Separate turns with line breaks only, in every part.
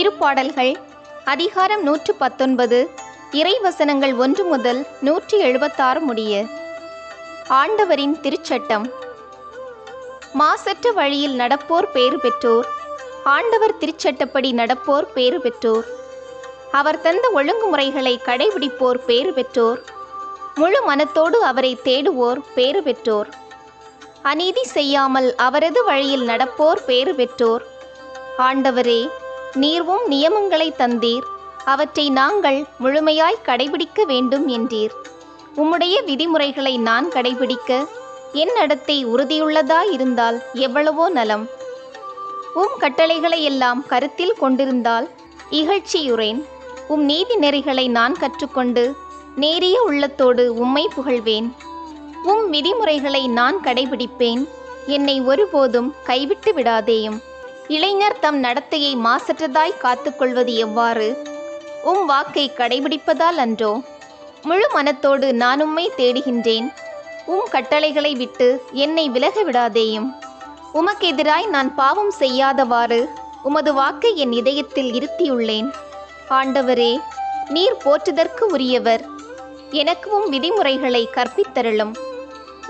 திருப்பாடல்கள் அதிகாரம் 119 இறைவசனங்கள் 1 முதல் 176 முடிய. ஆண்டவரின் திருச்சட்டம். மாசற்ற வழியில் நடப்போர் பேறு பெற்றோர். ஆண்டவர் திருச்சட்டப்படி நடப்போர் பேறு பெற்றோர். அவர் தந்த ஒழுங்குமுறைகளை கடைபிடிப்போர் பேறு பெற்றோர். முழு மனத்தோடு அவரை தேடுவோர் பேறு பெற்றோர். அநீதி செய்யாமல் அவரது வழியில் நடப்போர் பேறு பெற்றோர். ஆண்டவரே, நீர்வும் நியமங்களை தந்தீர், அவற்றை நாங்கள் முழுமையாய் கடைபிடிக்க வேண்டும் என்றீர். உம்முடைய விதிமுறைகளை நான் கடைபிடிக்க என் நடத்தை உறுதியுள்ளதாயிருந்தால் எவ்வளவோ நலம். உம் கட்டளைகளை எல்லாம் கருத்தில் கொண்டிருந்தால் இகழ்ச்சியுறேன். உம் நீதி நெறிகளை நான் கற்றுக்கொண்டு நேரிய உள்ளத்தோடு உம்மை புகழ்வேன். உம் விதிமுறைகளை நான் கடைபிடிப்பேன். என்னை ஒருபோதும் கைவிட்டு விடாதேயும். இளைஞர் தம் நடத்தையை மாசற்றதாய் காத்துக்கொள்வது எவ்வாறு? உம் வாக்கை கடைபிடிப்பதால் அன்றோ? முழு மனத்தோடு நான் உம்மை தேடுகின்றேன். உம் கட்டளைகளை விட்டு என்னை விலக விடாதேயும். உமக்கெதிராய் நான் பாவம் செய்யாதவாறு உமது வாக்கை என் இதயத்தில் இருத்தியுள்ளேன். ஆண்டவரே, நீர் போற்றுதற்கு உரியவர். எனக்கு உம் விதிமுறைகளை கற்பித்தருளும்.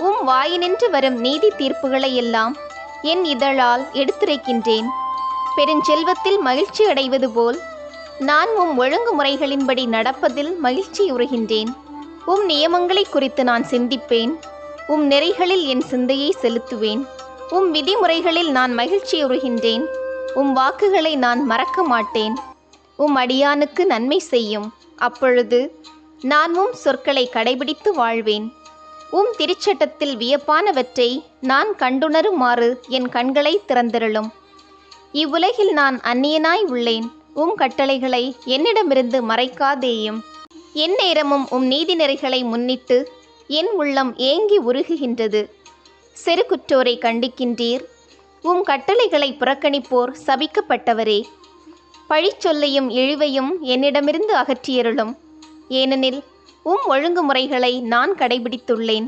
உம் வாயினின்று வரும் நீதி தீர்ப்புகளை எல்லாம் என் இதழால் எடுத்துரைக்கின்றேன். பெருஞ்செல்வத்தில் மகிழ்ச்சி அடைவது போல் நான் உம் ஒழுங்குமுறைகளின்படி நடப்பதில் மகிழ்ச்சியுறுகின்றேன். உம் நியமங்களை குறித்து நான் சிந்திப்பேன். உம் நெறிகளில் என் சிந்தையை செலுத்துவேன். உம் விதிமுறைகளில் நான் மகிழ்ச்சியுறுகின்றேன். உம் வாக்குகளை நான் மறக்க மாட்டேன். உம் அடியானுக்கு நன்மை செய்யும். அப்பொழுது நான் உம் சொற்களை கடைபிடித்து வாழ்வேன். உம் திருச்சட்டத்தில் வியப்பானவற்றை நான் கண்டுணருமாறு என் கண்களை திறந்திருளும். இவ்வுலகில் நான் அந்நியனாய் உள்ளேன். உம் கட்டளைகளை என்னிடமிருந்து மறைக்காதேயும். எந்நேரமும் உம் நீதி நெறிகளை முன்னிட்டு என் உள்ளம் ஏங்கி உருகுகின்றது. செருக்குற்றோரை கண்டிக்கின்றீர். உம் கட்டளைகளை புறக்கணிப்போர் சபிக்கப்பட்டவரே. பழிச்சொல்லையும் இழிவையும் என்னிடமிருந்து அகற்றியருளும். ஏனெனில் உம் ஒழுங்குமுறைகளை நான் கடைபிடித்துள்ளேன்.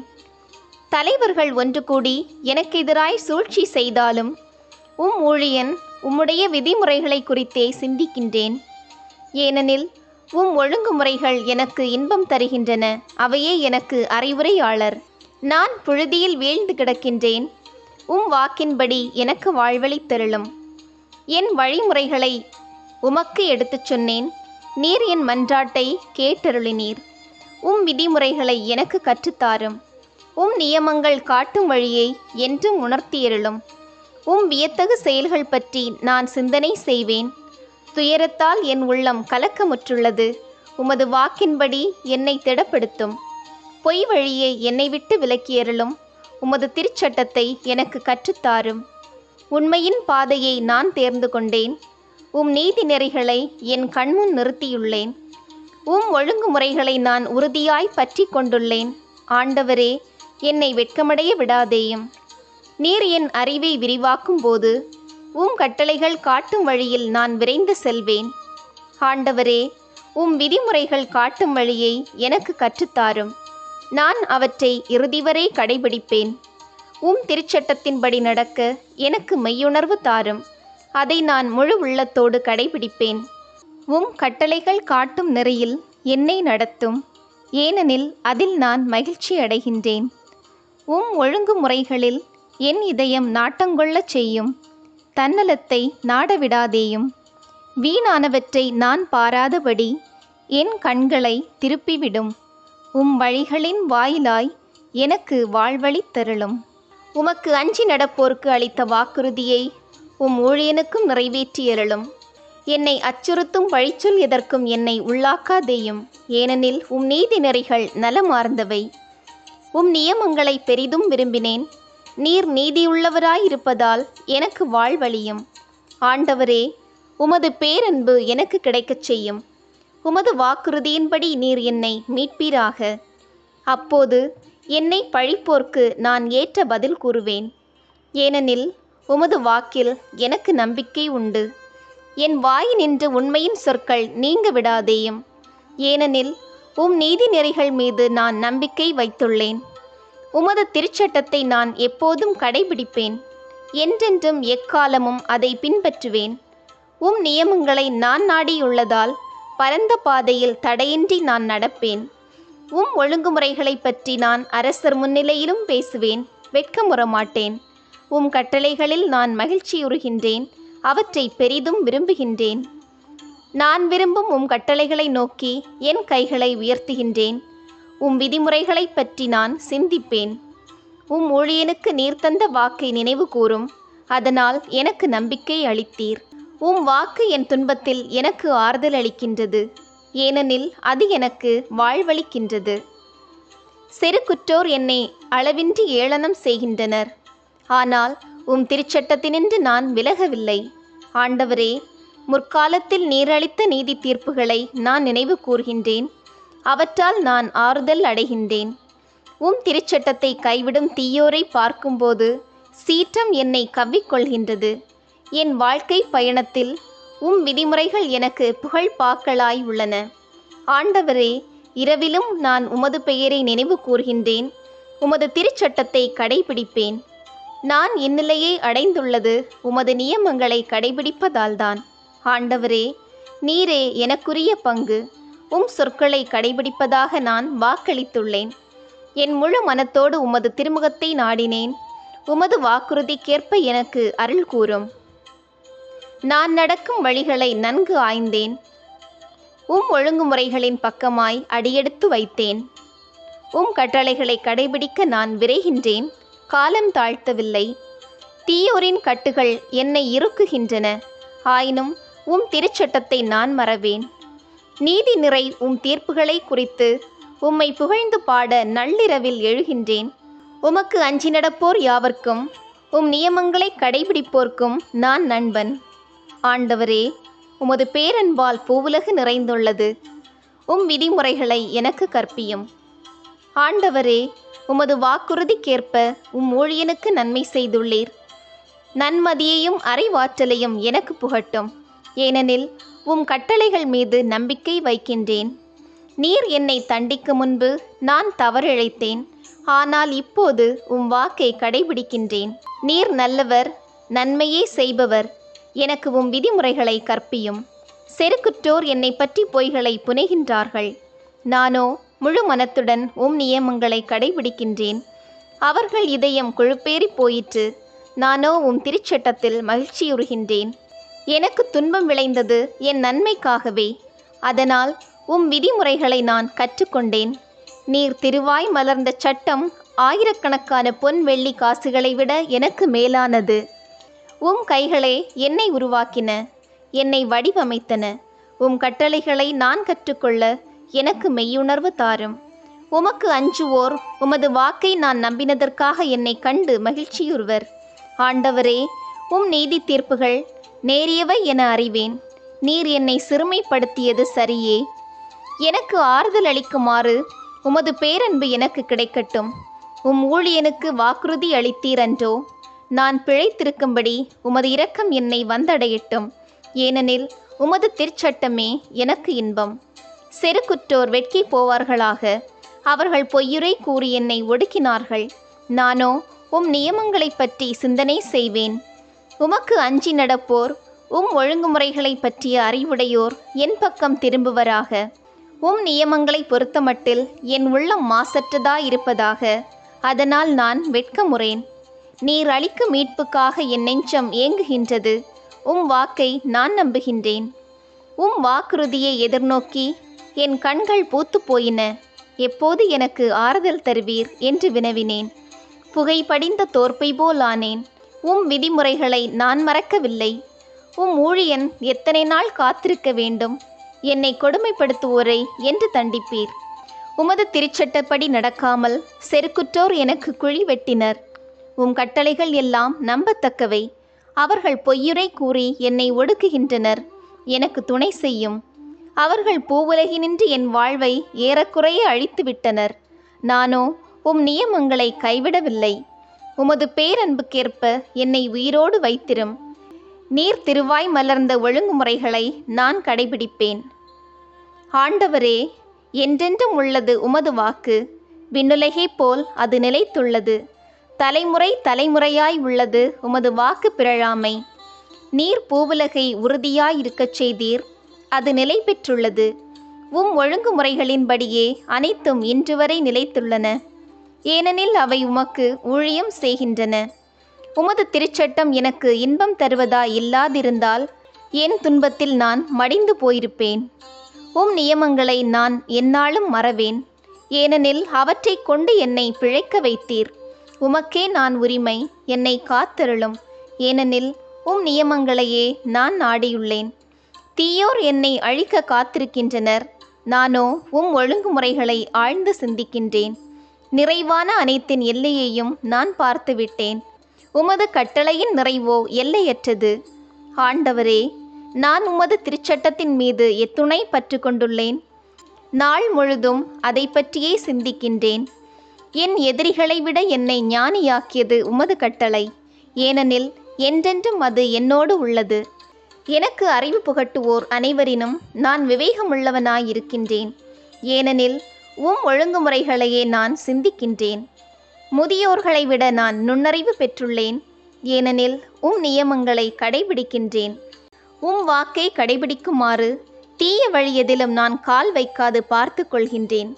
தலைவர்கள் ஒன்று கூடி எனக்கு எதிராய் சூழ்ச்சி செய்தாலும் உம் ஊழியன் உம்முடைய விதிமுறைகளை குறித்தே சிந்திக்கின்றேன். ஏனெனில் உம் ஒழுங்குமுறைகள் எனக்கு இன்பம் தருகின்றன. அவையே எனக்கு அறிவுரையாளர். நான் புழுதியில் வீழ்ந்து கிடக்கின்றேன். உம் வாக்கின்படி எனக்கு வாழ்வளித்தருளும். என் வழிமுறைகளை உமக்கு எடுத்துச் சொன்னேன். நீர் என் மன்றாட்டை கேட்டருளினீர். உம் விதிமுறைகளை எனக்கு கற்றுத்தாரும். உம் நியமங்கள் காட்டும் வழியை என்றும் உணர்த்தியருளும். உம் வியத்தகு செயல்கள் பற்றி நான் சிந்தனை செய்வேன். துயரத்தால் என் உள்ளம் கலக்கமுற்றுள்ளது. உமது வாக்கின்படி என்னை திடப்படுத்தும். பொய் வழியை என்னை விட்டு விலக்கியருளும். உமது திருச்சட்டத்தை எனக்கு கற்றுத்தாரும். உண்மையின் பாதையை நான் தேர்ந்து கொண்டேன். உம் நீதி நெறிகளை என் கண்முன் நிறுத்தியுள்ளேன். உம் ஒழுங்குமுறைகளை நான் உறுதியாய் பற்றி கொண்டுள்ளேன். ஆண்டவரே, என்னை வெட்கமடைய விடாதேயும். நீர் என் அறிவை விரிவாக்கும் போது உம் கட்டளைகள் காட்டும் வழியில் நான் விரைந்து செல்வேன். ஆண்டவரே, உம் விதிமுறைகள் காட்டும் வழியை எனக்கு கற்றுத்தாரும். நான் அவற்றை இறுதிவரை கடைபிடிப்பேன். உம் திருச்சட்டத்தின்படி நடக்க எனக்கு மெய்யுணர்வு தாரும். அதை நான் முழு உள்ளத்தோடு கடைபிடிப்பேன். உம் கட்டளைகள் காட்டும் நெறியில் என்னை நடத்தும். ஏனெனில் அதில் நான் மகிழ்ச்சி அடைகின்றேன். உம் ஒழுங்குமுறைகளில் என் இதயம் நாட்டங்கொள்ளச் செய்யும். தன்னலத்தை நாடவிடாதேயும். வீணானவற்றை நான் பாராதபடி என் கண்களை திருப்பிவிடும். உம் வழிகளின் வாயிலாய் எனக்கு வாழ்வளித்தருளும். உமக்கு அஞ்சி நடப்போர்க்கு அளித்த வாக்குறுதியை உம் ஊழியனுக்கும் நிறைவேற்றியருளும். என்னை அச்சுறுத்தும் பழிச்சொல் எதற்கும் என்னை உள்ளாக்காதேயும். ஏனெனில் உம் நீதி நெறிகள் நலமார்ந்தவை. உம் நியமங்களை பெரிதும் விரும்பினேன். நீர் நீதியுள்ளவராயிருப்பதால் எனக்கு வாழ்வளியும். ஆண்டவரே, உமது பேரன்பு எனக்கு கிடைக்கச் செய்யும். உமது வாக்குறுதியின்படி நீர் என்னை மீட்பீராக. அப்போது என்னை பழிப்போர்க்கு நான் ஏற்ற பதில் கூறுவேன். ஏனெனில் உமது வாக்கில் எனக்கு நம்பிக்கை உண்டு. என் வாயினின்று உண்மையின் சொற்கள் நீங்க விடாதேயும். ஏனெனில் உம் நீதி நெறிகள் மீது நான் நம்பிக்கை வைத்துள்ளேன். உமது திருச்சட்டத்தை நான் எப்போதும் கடைபிடிப்பேன். என்றென்றும் எக்காலமும் அதை பின்பற்றுவேன். உம் நியமங்களை நான் நாடியுள்ளதால் பரந்த பாதையில் தடையின்றி நான் நடப்பேன். உம் ஒழுங்குமுறைகளை பற்றி நான் அரசர் முன்னிலையிலும் பேசுவேன், வெட்கமுறமாட்டேன். உம் கட்டளைகளில் நான் மகிழ்ச்சியுறுகின்றேன், அவற்றை பெரிதும் விரும்புகின்றேன். நான் விரும்பும் உம் கட்டளைகளை நோக்கி என் கைகளை உயர்த்துகின்றேன். உம் விதிமுறைகளை பற்றி நான் சிந்திப்பேன். உம் ஊழியனுக்கு நீர் தந்த வாக்கை நினைவு கூறும், அதனால் எனக்கு நம்பிக்கை அளித்தீர். உம் வாக்கு என் துன்பத்தில் எனக்கு ஆறுதல் அளிக்கின்றது, ஏனெனில் அது எனக்கு வாழ்வளிக்கின்றது. செருக்குற்றோர் என்னை அளவின்றி ஏளனம் செய்கின்றனர், ஆனால் உம் திருச்சட்டத்தினின்று நான் விலகவில்லை. ஆண்டவரே, முற்காலத்தில் நீர் அளித்த நீதி தீர்ப்புகளை நான் நினைவு கூர்கின்றேன், அவற்றால் நான் ஆறுதல் அடைகின்றேன். உம் திருச்சட்டத்தை கைவிடும் தீயோரை பார்க்கும்போது சீற்றம் என்னை கவ்விக்கொள்கின்றது. என் வாழ்க்கை பயணத்தில் உம் விதிமுறைகள் எனக்கு புகழ்பாக்களாய் உள்ளன. ஆண்டவரே, இரவிலும் நான் உமது பெயரை நினைவு கூர்கின்றேன், உமது திருச்சட்டத்தை கடைபிடிப்பேன். நான் இந்நிலையை அடைந்துள்ளது உமது நியமங்களை கடைபிடிப்பதால்தான். ஆண்டவரே, நீரே எனக்குரிய பங்கு. உம் சொற்களை கடைபிடிப்பதாக நான் வாக்களித்துள்ளேன். என் முழு மனத்தோடு உமது திருமுகத்தை நாடினேன். உமது வாக்குறுதிக்கேற்ப எனக்கு அருள் கூரும். நான் நடக்கும் வழிகளை நன்கு ஆய்ந்தேன். உம் ஒழுங்குமுறைகளின் பக்கமாய் அடியெடுத்து வைத்தேன். உம் கட்டளைகளை கடைபிடிக்க நான் விரைகின்றேன், காலம் தாழ்த்தவில்லை. தீயோரின் கட்டுகள் என்னை இறுக்குகின்றன, ஆயினும் உம் திருச்சட்டத்தை நான் மறவேன். நீதி நிறை உம் தீர்ப்புகளை குறித்து உம்மை புகழ்ந்து பாட நள்ளிரவில் எழுகின்றேன். உமக்கு அஞ்சி நடப்போர் யாவர்க்கும் உம் நியமங்களை கடைபிடிப்போர்க்கும் நான் நண்பன். ஆண்டவரே, உமது பேரன்பால் பூவுலகு நிறைந்துள்ளது. உம் விதிமுறைகளை எனக்கு கற்பியும். ஆண்டவரே, உமது வாக்குறுதிக்கேற்ப உம் ஊழியனுக்கு நன்மை செய்துள்ளீர். நன்மதியையும் அறிவாற்றலையும் எனக்கு புகட்டும், ஏனெனில் உம் கட்டளைகள் மீது நம்பிக்கை வைக்கின்றேன். நீர் என்னை தண்டிக்க முன்பு நான் தவறிழைத்தேன், ஆனால் இப்போது உம் வாக்கை கடைபிடிக்கின்றேன். நீர் நல்லவர், நன்மையே செய்பவர். எனக்கு உம் விதிமுறைகளை கற்பியும். செருக்குற்றோர் என்னை பற்றி பொய்களை புனைகின்றார்கள். நானோ முழு மனத்துடன் உம் நியமங்களை கடைபிடிக்கின்றேன். அவர்கள் இதயம் கொழுப்பேறி போயிற்று. நானோ உம் திருச்சட்டத்தில் மகிழ்ச்சியுறுகின்றேன். எனக்கு துன்பம் விளைந்தது என் நன்மைக்காகவே, அதனால் உம் விதிமுறைகளை நான் கற்றுக்கொண்டேன். நீர் திருவாய் மலர்ந்த சட்டம் ஆயிரக்கணக்கான பொன் வெள்ளி காசுகளை விட எனக்கு மேலானது. உம் கைகளே என்னை உருவாக்கின, என்னை வடிவமைத்தன. உம் கட்டளைகளை நான் கற்றுக்கொள்ள எனக்கு மெய்யுணர்வு தாரும். உமக்கு அஞ்சுவோர் உமது வாக்கை நான் நம்பினதற்காக என்னை கண்டு மகிழ்ச்சியுறுவர். ஆண்டவரே, உம் நீதி தீர்ப்புகள் நேரியவை என அறிவேன். நீர் என்னை சிறுமைப்படுத்தியது சரியே. எனக்கு ஆறுதல் அளிக்குமாறு உமது பேரன்பு எனக்கு கிடைக்கட்டும். உம் ஊழியனுக்கு வாக்குறுதி அளித்தீரன்றோ? நான் பிழைத்திருக்கும்படி உமது இரக்கம் என்னை வந்தடையட்டும், ஏனெனில் உமது திருச்சட்டமே எனக்கு இன்பம். செருக்குற்றோர் வெட்கி போவார்களாக. அவர்கள் பொய்யுரை கூறி என்னை ஒடுக்கினார்கள். நானோ உம் நியமங்களை பற்றி சிந்தனை செய்வேன். உமக்கு அஞ்சி நடப்போர், உம் ஒழுங்குமுறைகளை பற்றிய அறிவுடையோர் என் பக்கம் திரும்புவராக. உம் நியமங்களை பொறுத்தமட்டில் என் உள்ளம் மாசற்றதாயிருப்பதாக. அதனால் நான் வெட்கமுறேன். நீர் அளிக்கும் மீட்புக்காக என் நெஞ்சம் ஏங்குகின்றது. உம் வாக்கை நான் நம்புகின்றேன். உம் வாக்குறுதியை எதிர்நோக்கி என் கண்கள் பூத்து போயின. எப்போது எனக்கு ஆறுதல் தருவீர் என்று வினவினேன். புகை படிந்த தோற்பை போல் ஆனேன். உம் விதிமுறைகளை நான் மறக்கவில்லை. உம் ஊழியன் எத்தனை நாள் காத்திருக்க வேண்டும்? என்னை கொடுமைப்படுத்துவோரை என்று தண்டிப்பீர். உமது திருச்சட்டப்படி நடக்காமல் செருக்குற்றோர் எனக்கு குழி வெட்டினர். உம் கட்டளைகள் எல்லாம் நம்பத்தக்கவை. அவர்கள் பொய்யுரை கூறி என்னை ஒடுக்குகின்றனர். எனக்கு துணை செய்யும். அவர்கள் பூவுலகினின்று என் வாழ்வை ஏறக்குறைய அழித்து விட்டனர். நானோ உம் நியமங்களை கைவிடவில்லை. உமது பேரன்புக்கேற்ப என்னை உயிரோடு வைத்திரும். நீர் திருவாய் மலர்ந்த ஒழுங்குமுறைகளை நான் கடைபிடிப்பேன். ஆண்டவரே, என்றென்றும் உள்ளது உமது வாக்கு. விண்ணுலகை போல் அது நிலைத்துள்ளது. தலைமுறை தலைமுறையாய் உள்ளது உமது வாக்கு பிறழாமை. நீர் பூவுலகை உறுதியாயிருக்கச் செய்தீர், அது நிலை பெற்றுள்ளது. உம் ஒழுங்குமுறைகளின்படியே அனைத்தும் இன்று வரை நிலைத்துள்ளன. ஏனெனில் அவை உமக்கு ஊழியம் செய்கின்றன. உமது திருச்சட்டம் எனக்கு இன்பம் தருவதா இல்லாதிருந்தால் என் துன்பத்தில் நான் மடிந்து போயிருப்பேன். உம் நியமங்களை நான் எந்நாளும் மறவேன். ஏனெனில் அவற்றை கொண்டு என்னை பிழைக்க வைத்தீர். உமக்கே நான் உரிமை, என்னை காத்தருளும். ஏனெனில் உம் நியமங்களையே நான் நாடியுள்ளேன். தீயோர் என்னை அழிக்க காத்திருக்கின்றனர். நானோ உம் ஒழுங்குமுறைகளை ஆழ்ந்து சிந்திக்கின்றேன். நிறைவான அனைத்தின் எல்லையையும் நான் பார்த்துவிட்டேன். உமது கட்டளையின் நிறைவோ எல்லையற்றது. ஆண்டவரே, நான் உமது திருச்சட்டத்தின் மீது எத்துணை பற்று கொண்டுள்ளேன். நாள் முழுதும் அதை பற்றியே சிந்திக்கின்றேன். என் எதிரிகளை விட என்னை ஞானியாக்கியது உமது கட்டளை. ஏனெனில் என்றென்றும் அது என்னோடு உள்ளது. எனக்கு அறிவு புகட்டுவோர் அனைவரினும் நான் விவேகமுள்ளவனாயிருக்கின்றேன். ஏனெனில் உம் ஒழுங்குமுறைகளையே நான் சிந்திக்கின்றேன். முதியோர்களை விட நான் நுண்ணறிவு பெற்றுள்ளேன். ஏனெனில் உம் நியமங்களை கடைபிடிக்கின்றேன். உம் வாக்கை கடைபிடிக்குமாறு தீய வழியதிலும் நான் கால் வைக்காது பார்த்து கொள்கின்றேன்.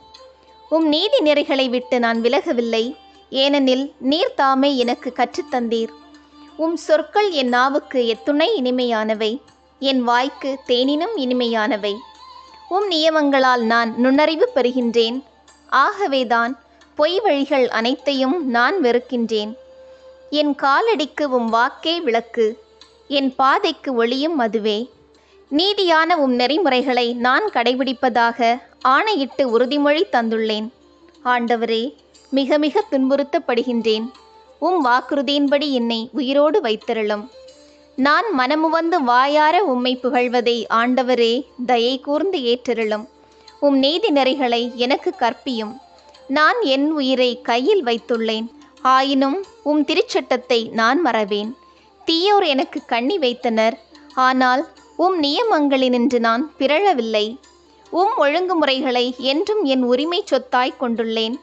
உம் நீதி நெறிகளை விட்டு நான் விலகவில்லை. ஏனெனில் நீர் தாமே எனக்கு கற்றுத்தந்தீர். உம் சொற்கள் என் நாவுக்கு எத்துணை இனிமையானவை, என் வாய்க்கு தேனினும் இனிமையானவை. உம் நியமங்களால் நான் நுண்ணறிவு பெறுகின்றேன். ஆகவேதான் பொய் வழிகள் அனைத்தையும் நான் வெறுக்கின்றேன். என் காலடிக்கு உம் வாக்கே விளக்கு, என் பாதைக்கு ஒளியும் அதுவே. நீதியான உம் நெறிமுறைகளை நான் கடைபிடிப்பதாக ஆணையிட்டு உறுதிமொழி தந்துள்ளேன். ஆண்டவரே, மிக மிக துன்புறுத்தப்படுகின்றேன். உம் வாக்குறுதியின்படி என்னை உயிரோடு வைத்தருளும். நான் மனமுவந்து வாயார உம்மை புகழ்வதை ஆண்டவரே தயை கூர்ந்து ஏற்றருளும். உம் நீதி நெறிகளை எனக்கு கற்பியும். நான் என் உயிரை கையில் வைத்துள்ளேன். ஆயினும் உம் திருச்சட்டத்தை நான் மறவேன். தீயோர் எனக்கு கண்ணி வைத்தனர். ஆனால் உம் நியமங்களினின்று நான் பிறழவில்லை. உம் ஒழுங்குமுறைகளை என்றும் என் உரிமை சொத்தாய் கொண்டுள்ளேன்.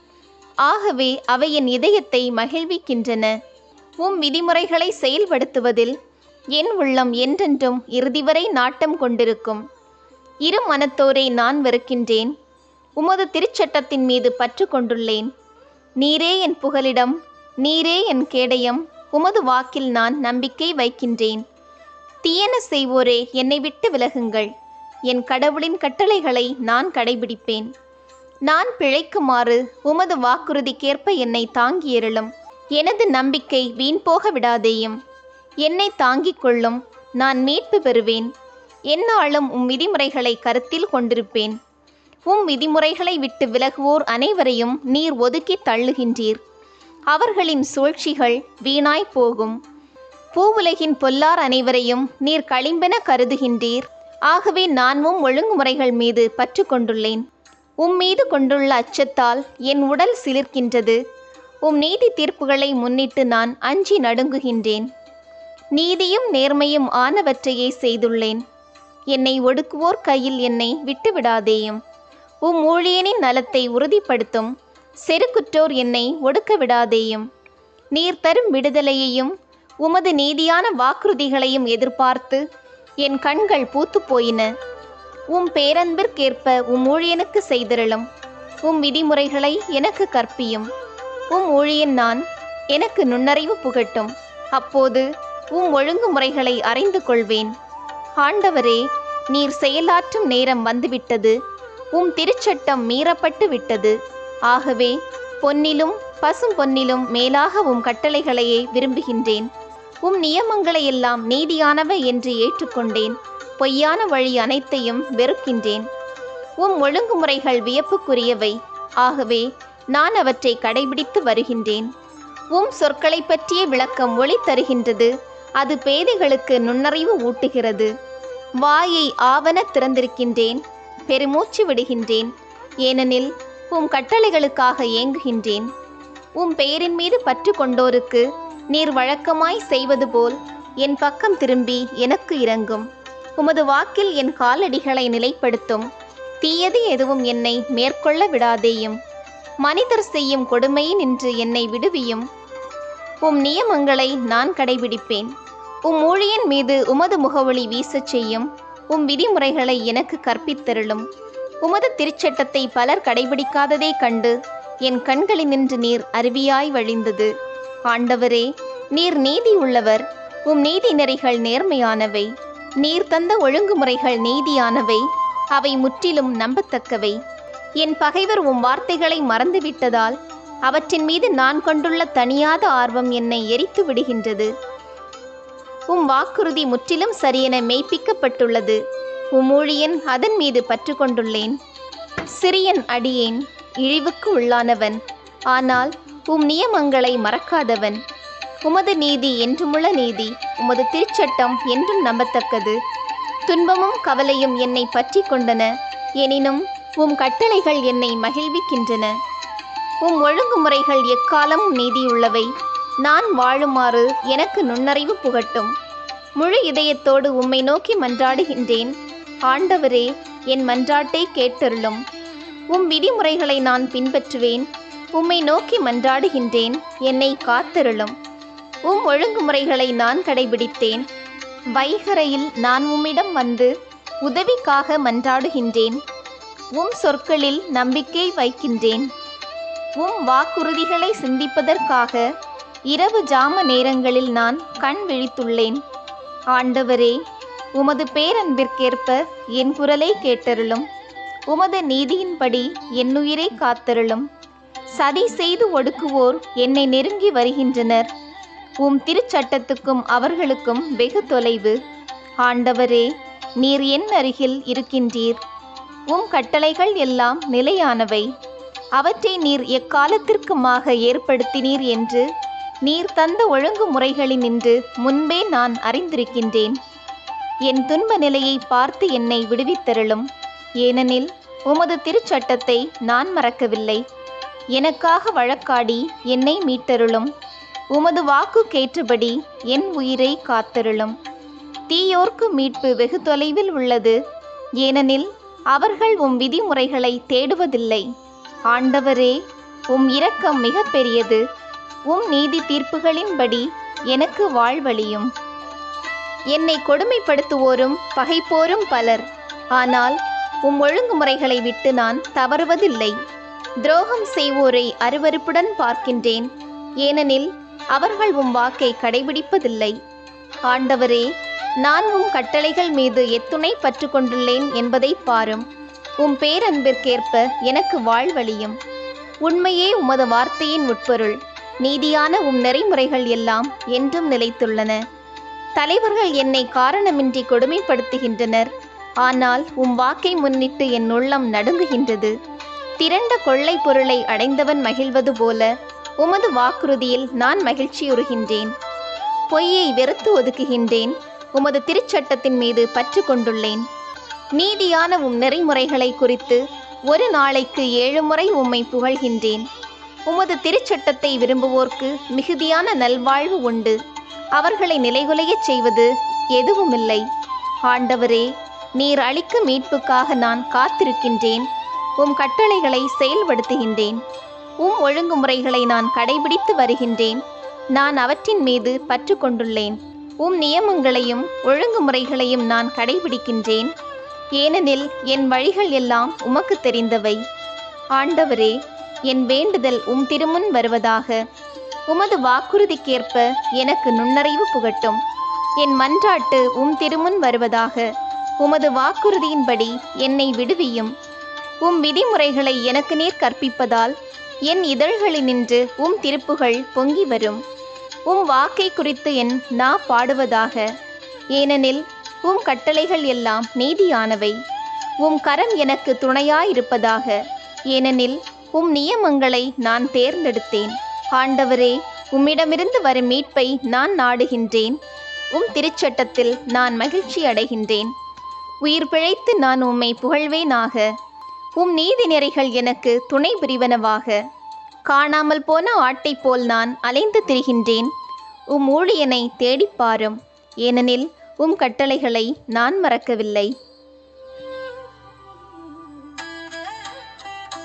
ஆகவே அவை என் இதயத்தை மகிழ்விக்கின்றன. உம் விதிமுறைகளை செயல்படுத்துவதில் என் உள்ளம் என்றென்றும் இறுதிவரை நாட்டம் கொண்டிருக்கும். இரு மனத்தோரை நான் வெறுக்கின்றேன். உமது திருச்சட்டத்தின் மீது பற்று கொண்டுள்ளேன். நீரே என் புகலிடம், நீரே என் கேடயம். உமது வாக்கில் நான் நம்பிக்கை வைக்கின்றேன். தீயன செய்வோரே, என்னை விட்டு விலகுங்கள். என் கடவுளின் கட்டளைகளை நான் கடைபிடிப்பேன். நான் பிழைக்குமாறு உமது வாக்குறுதிக்கேற்ப என்னை தாங்கியருளும். எனது நம்பிக்கை வீண் போக விடாதேயும். என்னை தாங்கிக் கொள்ளும். நான் மீட்பு பெறுவேன். எந்நாளும் உம் விதிமுறைகளை கருத்தில் கொண்டிருப்பேன். உம் விதிமுறைகளை விட்டு விலகுவோர் அனைவரையும் நீர் ஒதுக்கி தள்ளுகின்றீர். அவர்களின் சூழ்ச்சிகள் வீணாய் போகும். பூவுலகின் பொல்லார் அனைவரையும் நீர் களிம்பென கருதுகின்றீர். ஆகவே நான் உம் ஒழுங்குமுறைகள் மீது பற்று கொண்டுள்ளேன். உம் மீது கொண்டுள்ள அச்சத்தால் என் உடல் சிலிர்க்கின்றது. உம் நீதி தீர்ப்புகளை முன்னிட்டு நான் அஞ்சி நடுங்குகின்றேன். நீதியும் நேர்மையும் ஆனவற்றையே செய்துள்ளேன். என்னை ஒடுக்குவோர் கையில் என்னை விட்டுவிடாதேயும். உம் ஊழியனின் நலத்தை உறுதிப்படுத்தும். செருக்குற்றோர் என்னை ஒடுக்க விடாதேயும். நீர் தரும் விடுதலையையும் உமது நீதியான வாக்குறுதிகளையும் எதிர்பார்த்து என் கண்கள் பூத்து போயின. உம் பேரன்பிற்கேற்ப உம் ஊழியனுக்கு செய்திருளும். உம் விதிமுறைகளை எனக்கு கற்பியும். உம் ஊழியன் நான், எனக்கு நுண்ணறிவு புகட்டும். அப்போது உம் ஒழுங்குமுறைகளை அறிந்து கொள்வேன். ஆண்டவரே, நீர் செயலாற்றும் நேரம் வந்துவிட்டது. உம் திருச்சட்டம் மீறப்பட்டு விட்டது. ஆகவே பொன்னிலும் பசும் பொன்னிலும் மேலாக உம் கட்டளைகளையே விரும்புகின்றேன். உம் நியமங்களையெல்லாம் நீதியானவை என்று ஏற்றுக்கொண்டேன். பொய்யான வழி அனைத்தையும் வெறுக்கின்றேன். உம் ஒழுங்குமுறைகள் வியப்புக்குரியவை. ஆகவே நான் அவற்றை கடைபிடித்து வருகின்றேன். உம் சொற்களை பற்றிய விளக்கம் ஒளி தருகின்றது. அது பேதைகளுக்கு நுண்ணறிவு ஊட்டுகிறது. வாயை ஆவன திறந்திருக்கின்றேன். பெருமூச்சு விடுகின்றேன். ஏனெனில் உம் கட்டளைகளுக்காக ஏங்குகின்றேன். உம் பெயரின் மீது பற்று கொண்டோருக்கு நீர் வழக்கமாய் செய்வது போல் என் பக்கம் திரும்பி எனக்கு இரங்கும். உமது வாக்கில் என் காலடிகளை நிலைப்படுத்தும். தீயது எதுவும் என்னை மேற்கொள்ள விடாதேயும். மனிதர் செய்யும் கொடுமையினின்று என்னை விடுவியும். உம் நியமங்களை நான் கடைபிடிப்பேன். உம் ஊழியன் மீது உமது முகவொளி வீசச் செய்யும் உம் விதிமுறைகளை எனக்கு கற்பித்தருளும். உமது திருச்சட்டத்தை பலர் கடைபிடிக்காததை கண்டு என் கண்களினின்று நீர் அருவியாய் வழிந்தது. ஆண்டவரே, நீர் நீதி உள்ளவர். உம் நீதி நெறிகள் நேர்மையானவை. நீர் தந்த ஒழுங்குமுறைகள் நீதியானவை. அவை முற்றிலும் நம்பத்தக்கவை. என் பகைவர் உம் வார்த்தைகளை மறந்துவிட்டதால் அவற்றின் மீது நான் கொண்டுள்ள தணியாத ஆர்வம் என்னை எரித்து விடுகின்றது. உம் வாக்குறுதி முற்றிலும் சரியென மெய்ப்பிக்கப்பட்டுள்ளது. உம் ஊழியன் அதன் மீது பற்று கொண்டுள்ளேன். சிறியன் அடியேன், இழிவுக்கு உள்ளானவன். ஆனால் உம் நியமங்களை மறக்காதவன். உமது நீதி என்றுமுள்ள நீதி. உமது திருச்சட்டம் என்றும் நம்பத்தக்கது. துன்பமும் கவலையும் என்னை பற்றி கொண்டன. எனினும் உம் கட்டளைகள் என்னை மகிழ்விக்கின்றன. உம் ஒழுங்குமுறைகள் எக்காலமும் நீதியுள்ளவை. நான் வாழுமாறு எனக்கு நுண்ணறிவு புகட்டும். முழு இதயத்தோடு உம்மை நோக்கி மன்றாடுகின்றேன். ஆண்டவரே, என் மன்றாட்டை கேட்டருளும். உம் விதிமுறைகளை நான் பின்பற்றுவேன். உம்மை நோக்கி மன்றாடுகின்றேன். என்னை காத்தருளும். உம் ஒழுங்குமுறைகளை நான் கடைபிடித்தேன். வைகரையில் நான் உம்மிடம் வந்து உதவிக்காக மன்றாடுகின்றேன். உம் சொற்களில் நம்பிக்கை வைக்கின்றேன். உம் வாக்குறுதிகளை சிந்திப்பதற்காக இரவு ஜாம நேரங்களில் நான் கண் விழித்துள்ளேன். ஆண்டவரே, உமது பேரன்பிற்கேற்ப என் குரலை கேட்டருளும். உமது நீதியின்படி என்னுயிரை காத்தருளும். சதி செய்து ஒடுக்குவோர் என்னை நெருங்கி வருகின்றனர். உம் திருச்சட்டத்துக்கும் அவர்களுக்கும் வெகு தொலைவு. ஆண்டவரே, நீர் என் அருகில் இருக்கின்றீர். உம் கட்டளைகள் எல்லாம் நிலையானவை. அவற்றை நீர் எக்காலத்திற்குமாக ஏற்படுத்தினீர் என்று நீர் தந்த ஒழுங்குமுறைகளினின்று முன்பே நான் அறிந்திருக்கின்றேன். என் துன்ப நிலையை பார்த்து என்னை விடுவித்தருளும். ஏனெனில் உமது திருச்சட்டத்தை நான் மறக்கவில்லை. எனக்காக வழக்காடி என்னை மீட்டருளும். உமது வாக்குக்கேற்றபடி என் உயிரை காத்தருளும். தீயோர்க்கு மீட்பு வெகு தொலைவில் உள்ளது. ஏனெனில் அவர்கள் உம் விதிமுறைகளை தேடுவதில்லை. ஆண்டவரே, உம் இரக்கம் மிக பெரியது. உம் நீதி தீர்ப்புகளின்படி எனக்கு வாழ்வளியும். என்னை கொடுமைப்படுத்துவோரும் பகைப்போரும் பலர். ஆனால் உம் ஒழுங்குமுறைகளை விட்டு நான் தவறுவதில்லை. துரோகம் செய்வோரை அருவருப்புடன் பார்க்கின்றேன். ஏனெனில் அவர்கள் உம் வாக்கை கடைபிடிப்பதில்லை. ஆண்டவரே, நான் உம் கட்டளைகள் மீது எத்துணை பற்று கொண்டுள்ளேன் என்பதை பாரும். உம் பேரன்பிற்கேற்ப எனக்கு வாழ்வளியும். உண்மையே உமது வார்த்தையின் உட்பொருள். நீதியான உம் நெறிமுறைகள் எல்லாம் என்றும் நிலைத்துள்ளன. தலைவர்கள் என்னை காரணமின்றி கொடுமைப்படுத்துகின்றனர். ஆனால் உம் வாக்கை முன்னிட்டு என் உள்ளம் நடுங்குகின்றது. திரண்ட கொள்ளை பொருளை அடைந்தவன் மகிழ்வது போல உமது வாக்குறுதியில் நான் மகிழ்ச்சியுறுகின்றேன். பொய்யை வெறுத்து ஒதுக்குகின்றேன். உமது திருச்சட்டத்தின் மீது பற்று கொண்டுள்ளேன். நீதியான உம் நெறிமுறைகளை குறித்து ஒரு நாளைக்கு 7 முறை உம்மை புகழ்கின்றேன். உமது திருச்சட்டத்தை விரும்புவோர்க்கு மிகுதியான நல்வாழ்வு உண்டு. அவர்களை நிலைகுலையச் செய்வது எதுவுமில்லை. ஆண்டவரே, நீர் அளிக்கும் மீட்புக்காக நான் காத்திருக்கின்றேன். உம் கட்டளைகளை செயல்படுத்துகின்றேன். உம் ஒழுங்குமுறைகளை நான் கடைபிடித்து வருகின்றேன். நான் அவற்றின் மீது பற்று கொண்டுள்ளேன். உம் நியமங்களையும் ஒழுங்குமுறைகளையும் நான் கடைபிடிக்கின்றேன். ஏனெனில் என் வழிகள் எல்லாம் உமக்கு தெரிந்தவை. ஆண்டவரே, என் வேண்டுதல் உம் திருமுன் வருவதாக. உமது வாக்குறுதிக்கேற்ப எனக்கு நுண்ணறிவு புகட்டும். என் மன்றாட்டு உம் திருமுன் வருவதாக. உமது வாக்குறுதியின்படி என்னை விடுவியும். உம் விதிமுறைகளை எனக்கு நீர் கற்பிப்பதால் என் இதழ்களினின்று உம் திருப்புகள் பொங்கி வரும். உம் வாக்கை குறித்து என் நா பாடுவதாக. ஏனெனில் உம் கட்டளைகள் எல்லாம் நீதியானவை. உம் கரம் எனக்கு துணையாயிருப்பதாக. ஏனெனில் உம் நியமங்களை நான் தேர்ந்தெடுத்தேன். ஆண்டவரே, உம்மிடமிருந்து வரும் மீட்பை நான் நாடுகின்றேன். உம் திருச்சட்டத்தில் நான் மகிழ்ச்சி அடைகின்றேன். உயிர் பிழைத்து நான் உம்மை புகழ்வேனாக. உம் நீதி நெறிகள் எனக்கு துணை புரிவனவாக. காணாமல் போன ஆட்டை போல் நான் அலைந்து திரிகின்றேன். உம் ஊழியனை தேடிப்பாரும். ஏனெனில் உம் கட்டளைகளை நான் மறக்கவில்லை.